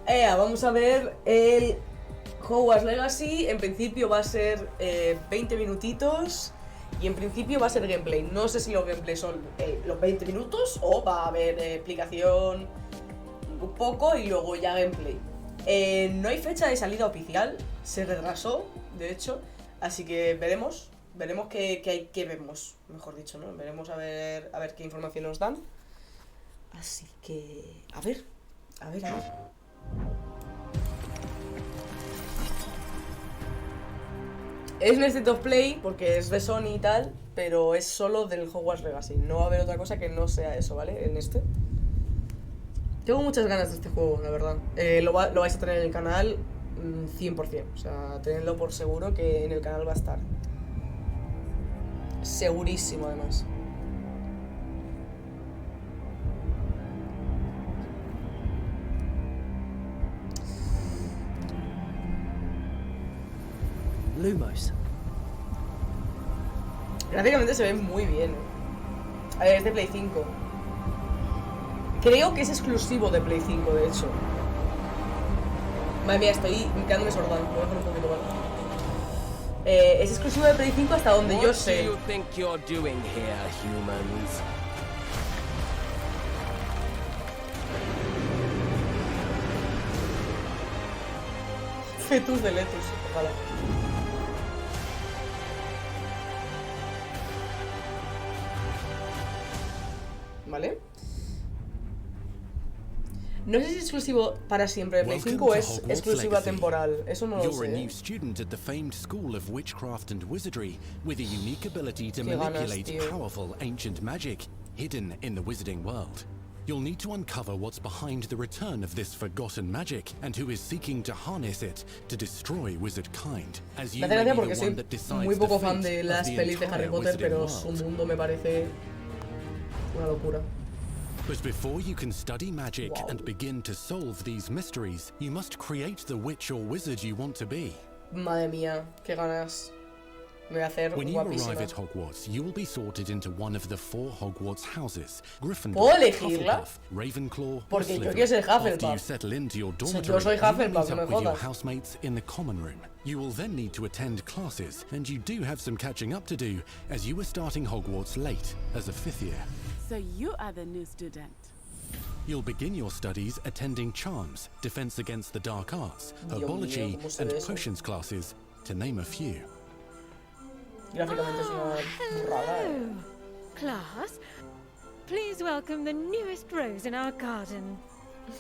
Vamos a ver el Hogwarts Legacy. En principio va a ser 20 minutitos. Y en principio va a ser gameplay. No sé si los gameplays son los 20 minutos o va a haber explicación un poco y luego ya gameplay. No hay fecha de salida oficial. Se retrasó, de hecho. Así que veremos. Veremos qué vemos, mejor dicho, ¿no? Veremos a ver qué información nos dan. Así que... A ver. Es un State of Play porque es de Sony y tal, pero es solo del Hogwarts Legacy. No va a haber otra cosa que no sea eso, ¿vale? En este. Tengo muchas ganas de este juego, la verdad. Lo vais a tener en el canal 100%. O sea, tenedlo por seguro que en el canal va a estar. Segurísimo, además. Lumos. Gráficamente se ve muy bien. A ver, es de Play 5. Creo que es exclusivo de Play 5, de hecho. Madre mía, estoy quedándome sorda. Voy a hacer un poquito más. Es exclusivo de Play 5 hasta donde yo sé. Fetus de Letus, ojalá. ¿Vale? No sé si es exclusivo para siempre de Play 5 o es exclusiva temporal. Eso no lo sé. You're a new student at the famed School of Witchcraft and Wizardry with a unique ability to manipulate powerful ancient magic hidden in the wizarding world. You'll need to uncover what's behind the return of this forgotten magic and who is seeking to harness it to destroy wizard kind. As you may be the one that decides muy poco fan the de fate las of the pelis de Harry entire Potter, pero wizarding su world. mundo me parece una locura. But before you can study magic and begin to solve these mysteries, you must create the witch or wizard you want to be. Madre mía, qué ganas. Me voy a hacer When you guapísima. arrive at Hogwarts, you will be sorted into one of the 4 Hogwarts houses: Gryffindor, ¿Puedo elegirla? Hufflepuff, Ravenclaw, or Porque yo Slytherin. quiero ser After Hufflepuff. you settle into your Yo dormitory, soy you will Hufflepuff, meet no me up with your jodas. housemates in the common room. You will then need to attend classes, and you do have some catching up to do, as you are starting Hogwarts late as a 5th year. So you are the new student. You'll begin your studies attending charms, defense against the dark arts, herbology, ¿cómo se and ve eso? potions classes, to name a few. Gráficamente es una burrada. Class, please welcome the newest rose in our garden.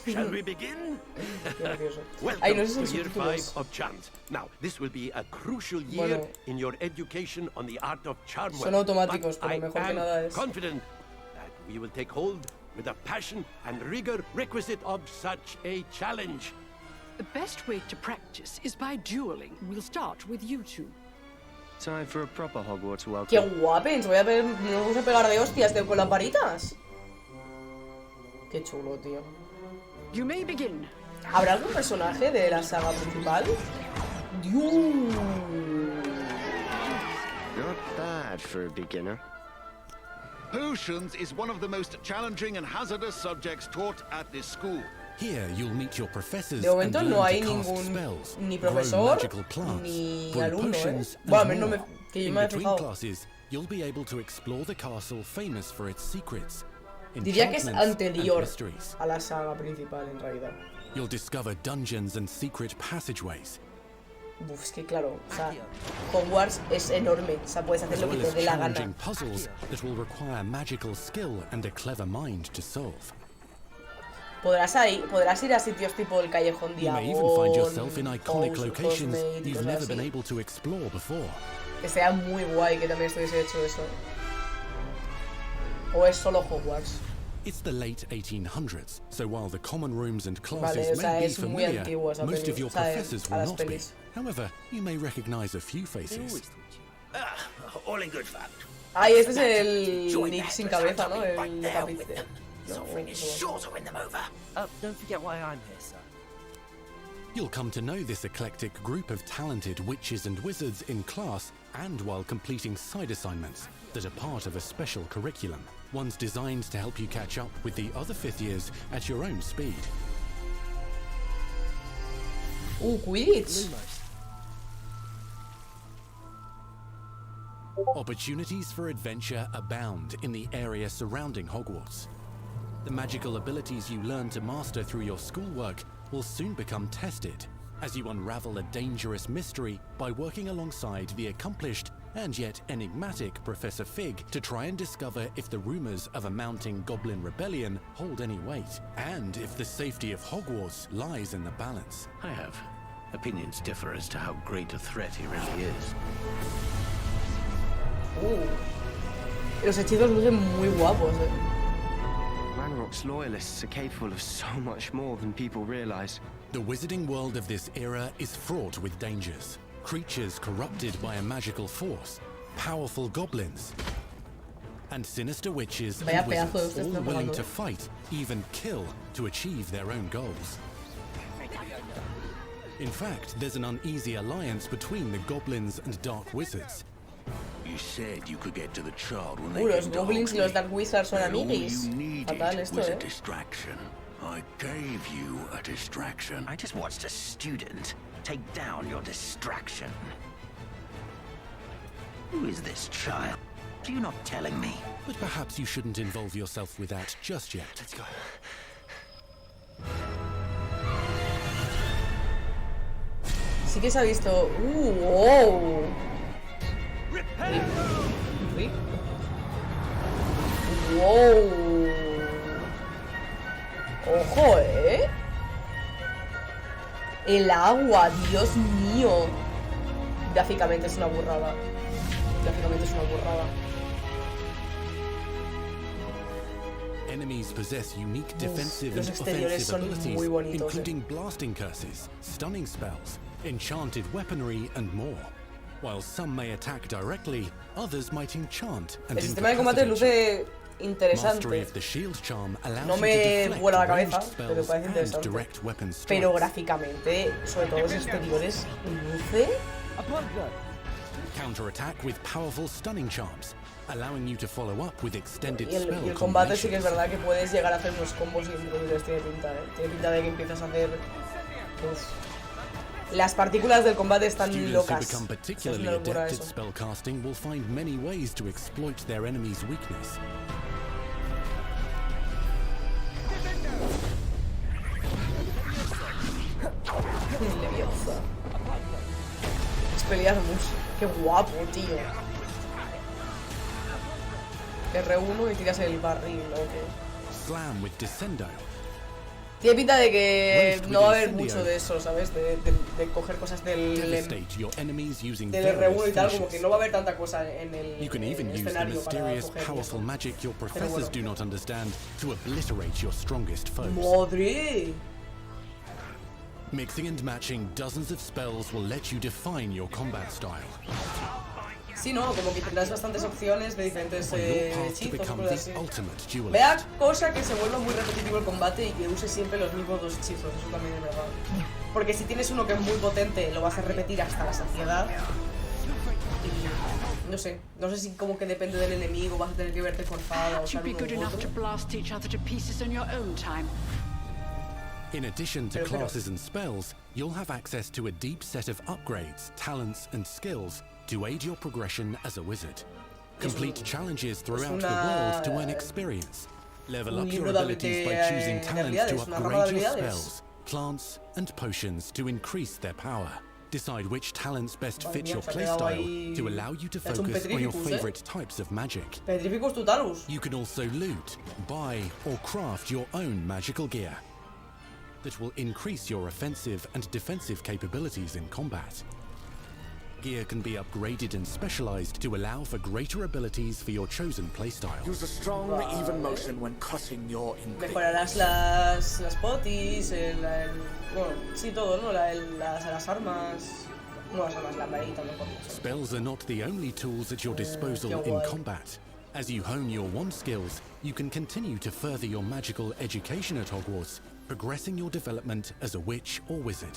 Shall we begin? Qué gracioso. Welcome no sé to si Year subtítulos. 5 of Charms. Now, this will be a crucial year Bueno. in your education on the art of charm work. Son automáticos, But pero I mejor que am nada es. confident that we will take hold with the passion and rigor requisite of such a challenge. The best way to practice is by dueling. We'll start with you two. Time for a proper Hogwarts Qué welcome. guapens, voy a ver, nos vamos a pegar de hostias con las varitas. Qué chulo, tío. You may begin. ¿Habrá algún personaje de la saga principal? ¡Dios! Not bad for a beginner. Potions is one of the most challenging and hazardous subjects taught at this school. Here you'll meet your professors De momento and no learn hay to cast ningún spells, ni grow profesor magical plants, ni brew alumno, potions, and Bueno, a mí no more. me, que yo In me he between fijado. classes, you'll be able to explore the castle famous for its secrets, Diría que es enchantments, and anterior mysteries. a la saga principal, en realidad. You'll discover dungeons and secret passageways, Uf, es que claro, o sea, Hogwarts es enorme, o sea, puedes hacer as lo que well te as dé la challenging gana. puzzles that will require magical skill and a clever mind to solve. Podrás ir a sitios tipo el Callejón You Diagon, may even find yourself in iconic locations Hogsmeade, you've cosas never así. been able to explore before. Que sea muy guay que también estuviese hecho eso. O es solo Hogwarts. It's the late 1800s, so while the common rooms and Vale, classes o sea, may be es muy familiar, antigua esa most peli, of your o sea, professors a will las not be. pelis. However, you may recognize a few faces. All in good fun. Ay, este es el Nick sin cabeza, ¿no? El capitán. Sure to win them over. Don't forget why I'm here, sir. You'll come to know this eclectic group of talented witches and wizards in class and while completing side assignments that are part of a special curriculum, ones designed to help you catch up with the other 5th years at your own speed. Quidditch. Opportunities for adventure abound in the area surrounding Hogwarts. The magical abilities you learn to master through your schoolwork will soon become tested as you unravel a dangerous mystery by working alongside the accomplished and yet enigmatic Professor Fig to try and discover if the rumors of a mounting goblin rebellion hold any weight, and if the safety of Hogwarts lies in the balance. I have. Opinions differ as to how great a threat he really is. Los hechizos lucen muy guapos, Ranrock's loyalists are capable of so much more than people realize. The wizarding world of this era is fraught with dangers. Creatures corrupted by a magical force, powerful goblins, and sinister witches and wizards all willing to fight, even kill, to achieve their own goals. In fact, there's an uneasy alliance between the goblins and dark wizards. You said you could get to the child when they los goblins y los dark wizards son all amiguis. you needed Fatal esto, was a distraction. I gave you a distraction. I just watched a student take down your distraction. Who is this child? You're not telling me. But perhaps you shouldn't involve yourself with that just yet. Let's go. Sí que se ha visto. ¡Wow! ¿Rip? ¡Wow! ¡Ojo, El agua, Dios mío. Gráficamente es una burrada. Gráficamente es una burrada. Enemies possess unique defensive Los and exteriores offensive son abilities, muy bonitos, including blasting curses, stunning spells, enchanted weaponry, and more. While some may attack directly, others might enchant and El sistema de combate luce Mastery interesante. of the shield charm allows No you me to vuela la deflect cabeza, ranged pero spells parece and interesante. direct weapon strikes. Pero gráficamente, sobre todo los exteriores, luce. Counterattack with powerful stunning charms, allowing you to follow up with extended Y spell el combate sí que es combinations. verdad que puedes llegar a hacer unos combos increíbles, tiene pinta, Tiene pinta de que empiezas a hacer. Las partículas del combate están Students who locas. become Es una particularly locura adept at eso. spellcasting will find many ways to exploit their enemy's weakness. Leviosa. Expelliarmus. Qué guapo, tío. R1 y tiras el barril, ok. Slam with Descendo. Tiene pinta de que Roast no va a with haber incendio. mucho de eso, ¿sabes? De coger cosas del Devastate your enemies using R1 various y tal, como que finishes. no va a haber tanta cosa en el You can even use the escenario para mysterious, coger. powerful magic your professors bueno. do not understand to obliterate your strongest foes. ¡Madre! Mixing and matching dozens of spells will let you define your combat style. Sí, no, como que tendrás bastantes opciones de diferentes On your path to hechizos, become cosas the así. ultimate duelist. Vea cosa que se vuelva muy repetitivo el combate y que use siempre los mismos dos hechizos, eso también es verdad. Porque si tienes uno que es muy potente, lo vas a repetir hasta la saciedad. Y no sé si como que depende del enemigo, vas a tener que verte forzado a Perhaps you'd usar be uno good u enough to otro. blast each other to pieces in your own time. In addition to Pero- classes and spells, you'll have access to a deep set of upgrades, talents, and skills to aid your progression as a wizard. Complete challenges throughout the world to earn experience. Level up your libro de abilities by choosing de talents to habilidades, una rama de upgrade your habilidades. spells, plants, and potions to increase their power. Decide which talents best Madre fit mía, your se ha quedado playstyle ahí- to allow you to le ha hecho un focus on your Petrificus, favorite types of magic. Petrificus Totalus. You can also loot, buy, or craft your own magical gear that will increase your offensive and defensive capabilities in combat. Gear can be upgraded and specialized to allow for greater abilities for your chosen playstyle. Use a strong, even motion when cutting your ingredient. Mejorarás las potis, bueno, sí, todo, ¿no? Las armas. No, las armas, la varita, mejor. Spells are not the only tools at your disposal qué in guay. combat. As you hone your wand skills, you can continue to further your magical education at Hogwarts, progressing your development as a witch or wizard.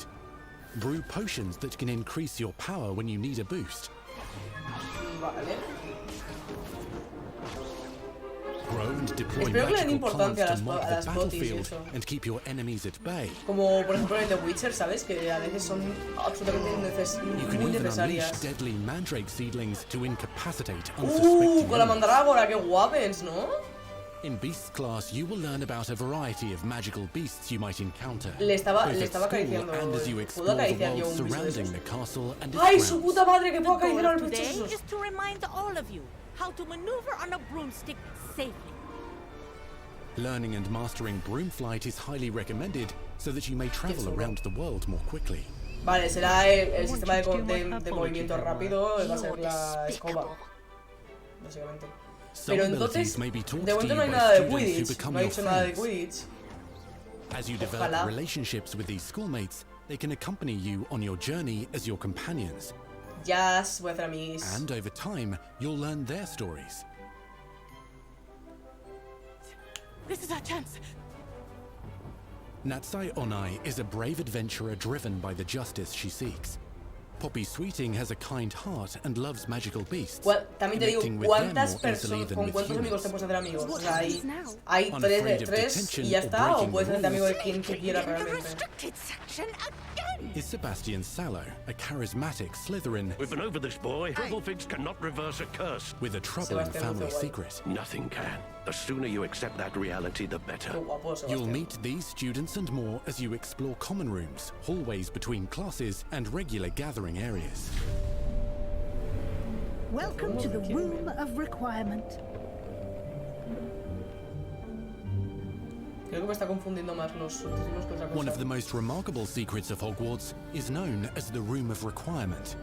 Brew potions that can increase your power when you need a boost. Vale. Grow and deploy Espero que le den magical importancia a cards to las, mark a the las potis y battlefield eso. and keep your enemies at bay. Como por ejemplo en The Witcher, ¿sabes? Que a veces son absolutamente You can muy even necesarias. unleash deadly mandrake seedlings to incapacitate unsuspecting Con la enemies. mandrágora, qué guapens, ¿no? In Beasts class, you will learn about a variety of magical beasts you might encounter. Le estaba both at school acariciando. and as you ¿Puedo explore the acariciar yo world un bicho de surrounding esos? the castle and its ¡Ay, su grounds. puta madre, que puedo acariciar al bicho Today esos! is to remind all of you how to maneuver on a broomstick safely. Learning and mastering broom flight is highly recommended so that you may travel around the world more quickly. Vale, será el sistema de movimiento rápido, va a ser la escoba, básicamente. Pero entonces, de momento no hay nada de Quidditch, no ha dicho nada de Quidditch. As you develop relationships with these schoolmates, they can accompany you on your journey as your companions. Yes, voy a hacer amigos. And over time, you'll learn their stories. This is our chance. Natsai Onai is a brave adventurer driven by the justice she seeks. Poppy Sweeting has a kind heart and loves magical beasts. También te digo, ¿cuántas personas, con cuántos amigos te puedes hacer amigos? O sea, hay tres y ya está, o puedes hacerte amigo de quien tú quieras realmente. Is Sebastian Sallow, a charismatic Slytherin. We've been over this, boy. Triple cannot reverse a curse. With a troubling family secret. Nothing can. The sooner you accept that reality, the better. You'll meet these students and more as you explore common rooms, hallways between classes, and regular gathering areas. Welcome to the Room of Requirement. Creo que me está confundiendo más los subtítulos que otra cosa. One of the most remarkable secrets of Hogwarts is known as the Room of Requirement.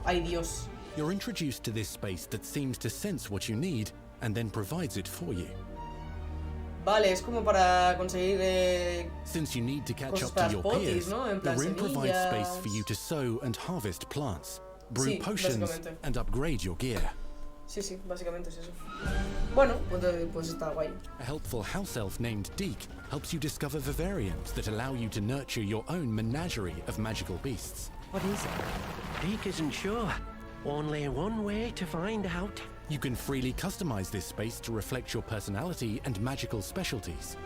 Ay, Dios. You're introduced to this space that seems to sense what you need and then provides it for you. Vale, es como para conseguir Since you need to catch cosas up to your potis, peers, ¿no? En the plan room provides semillas. space for you to sow and harvest plants, brew Sí, potions, básicamente. and upgrade your gear. Sí, básicamente es eso. Bueno, pues está guay. A helpful house elf named Deke helps you discover vivariums that allow you to nurture your own menagerie of magical beasts. What is it? Deke isn't sure. Only one way to find out. You can freely customize this space to reflect your personality and magical specialties.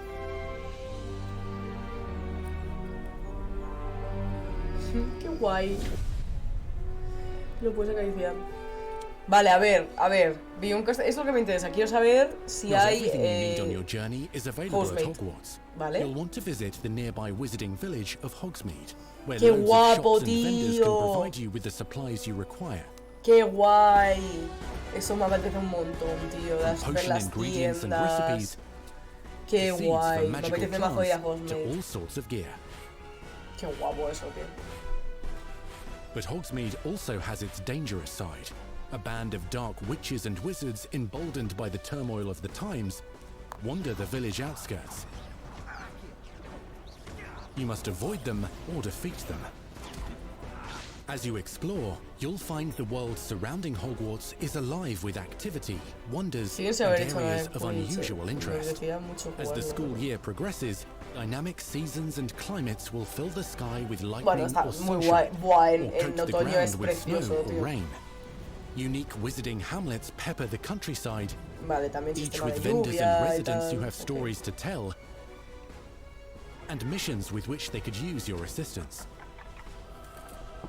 Qué guay. Lo puedes acariciar. Vale, a ver. Vi un es lo que me interesa. Quiero saber si Not hay everything you need on your journey is available at Hogsmeade. Hogwarts. Vale. You'll want to visit the nearby wizarding village of Hogsmeade, where Qué loads guapo, of shops and vendors can tío. provide you with the supplies you require. Qué guay. Eso me apetece un montón, tío. Ver Potion las ingredients and tiendas. recipes. Qué seeds guay. for Me magical apetece más ir a plants to Hogsmeade. all sorts of gear. Qué guapo eso, tío. But Hogsmeade also has its dangerous side. A band of dark witches and wizards, emboldened by the turmoil of the times, wander the village outskirts. You must avoid them or defeat them. As you explore, you'll find the world surrounding Hogwarts is alive with activity, wonders, and areas of unusual interest. As the school year progresses, dynamic seasons and climates will fill the sky with lightning Bueno, está or muy sunshine, guay. or En coat the otoño es ground with snow precioso, or tío. rain. Unique wizarding hamlets pepper the countryside, Vale, también each sistema with de vendors lluvia and y residents tal. who have stories to tell, and missions with which they could use your assistance.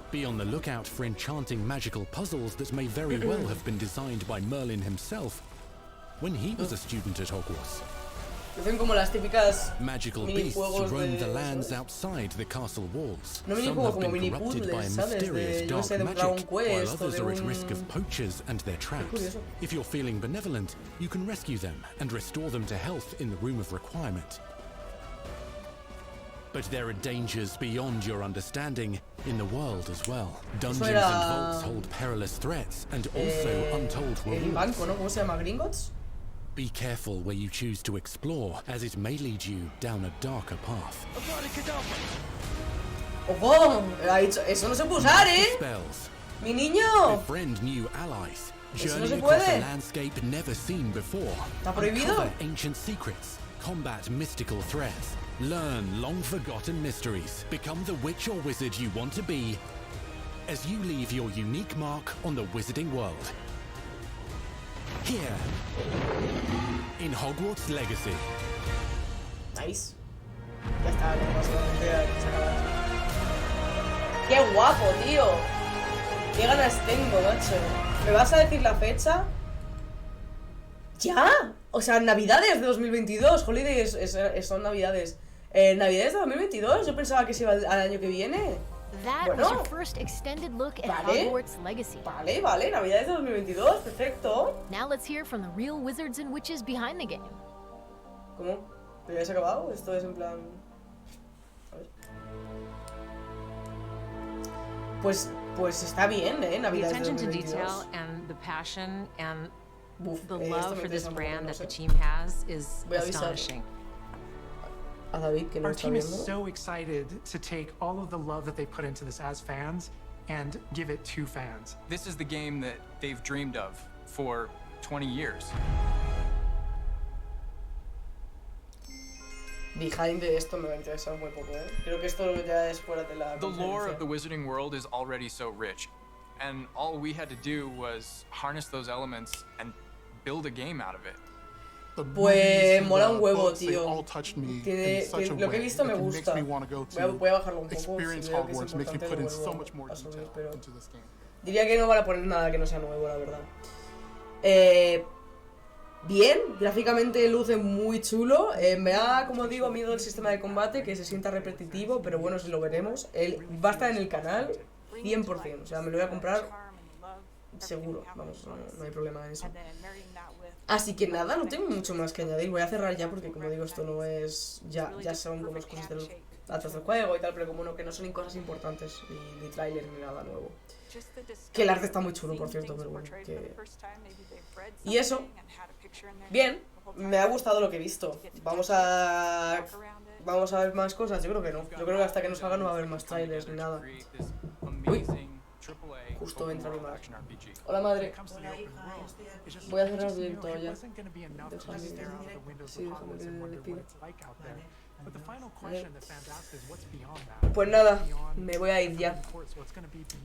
Be on the lookout for enchanting magical puzzles that may very well have been designed by Merlin himself when he was a student at Hogwarts. Hacen como las típicas Magical beasts minijuegos roam de, the lands ¿sabes? outside the castle walls. No Some minijuegos, have como been mini corrupted by a puzzles, ¿sabes? mysterious De, yo dark sé, de un magic, Dragon while Quest o others de are at risk of un... poachers and their traps. curioso. If you're feeling benevolent, you can rescue them and restore them to health in the Room of Requirement. But there are dangers beyond your understanding in the world as well. Dungeons and vaults hold perilous threats and also untold El rewards. banco, ¿no? ¿Cómo se llama? ¿Gringotts? Be careful where you choose to explore, as it may lead you down a darker path. ¡Ojo! Ha dicho, eso no se puede usar, ¿eh? Spells. ¡Mi niño! Befriend new allies. Eso no Journey se across a puede. landscape never seen before. ¿Está prohibido? Uncover ancient secrets. Combat mystical threats. Learn long-forgotten mysteries. Become the witch or wizard you want to be as you leave your unique mark on the wizarding world. Here, in Hogwarts Legacy. Nice. Ya está, no pasa nada. ¡Qué guapo, tío! ¡Qué ganas tengo, macho! ¿Me vas a decir la fecha? ¿Ya? O sea, Navidades de 2022. Holidays son Navidades. ¿Navidades de 2022? Yo pensaba que se iba al año que viene. Bueno. Vale, vale. Navidades de 2022. Perfecto. Now let's hear from the real wizards and witches behind the game. ¿Cómo? ¿Pero ya se ha acabado? Esto es en plan... A ver. Pues está bien, Navidades de 2022. The attention to detail and the passion and the esto love me for this interesa brand mucho, that no the sé. team has is Voy a avisar astonishing. a David, que no Our está team is viendo. so excited to take all of the love that they put into this as fans and give it to fans. This is the game that they've dreamed of for 20 years. Behind de esto me va a interesar muy poco, Creo que esto ya es fuera de la The lore conferencia. of the Wizarding World is already so rich, and all we had to do was harness those elements and build a game out of it. Pues mola un huevo, tío. Lo que he visto me gusta. Voy a bajarlo un poco. Si veo que es importante, lo vuelvo a subir, pero diría que no van a poner nada que no sea nuevo, la verdad. Bien, gráficamente luce muy chulo. Me da, como digo, miedo el sistema de combate, que se sienta repetitivo, pero bueno, si lo veremos. Va a estar en el canal 100%, o sea, me lo voy a comprar seguro, vamos, no hay problema en eso. Así que nada, no tengo mucho más que añadir. Voy a cerrar ya porque, como digo, esto no es... Ya son como cosas del datos del juego y tal, pero como no, que no son ni cosas importantes, ni tráiler ni nada nuevo. Que el arte está muy chulo, por cierto, pero bueno, que... Y eso, bien, me ha gustado lo que he visto. Vamos a ver más cosas, yo creo que no. Yo creo que hasta que no salga no va a haber más trailers ni nada. Uy, justo entra mi madre. Hola, madre. Voy a cerrar el directo ya. Déjame, sí, déjame que me despida. Pues nada, me voy a ir ya.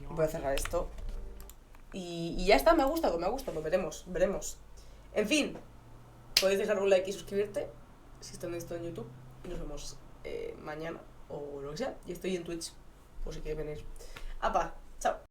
Voy a cerrar esto. Y ya está, me ha gustado, veremos. En fin, podéis dejar un like y suscribirte si están viendo esto en YouTube. Y nos vemos mañana o lo que sea. Y estoy en Twitch, por si queréis venir. ¡Apa! ¡Chao!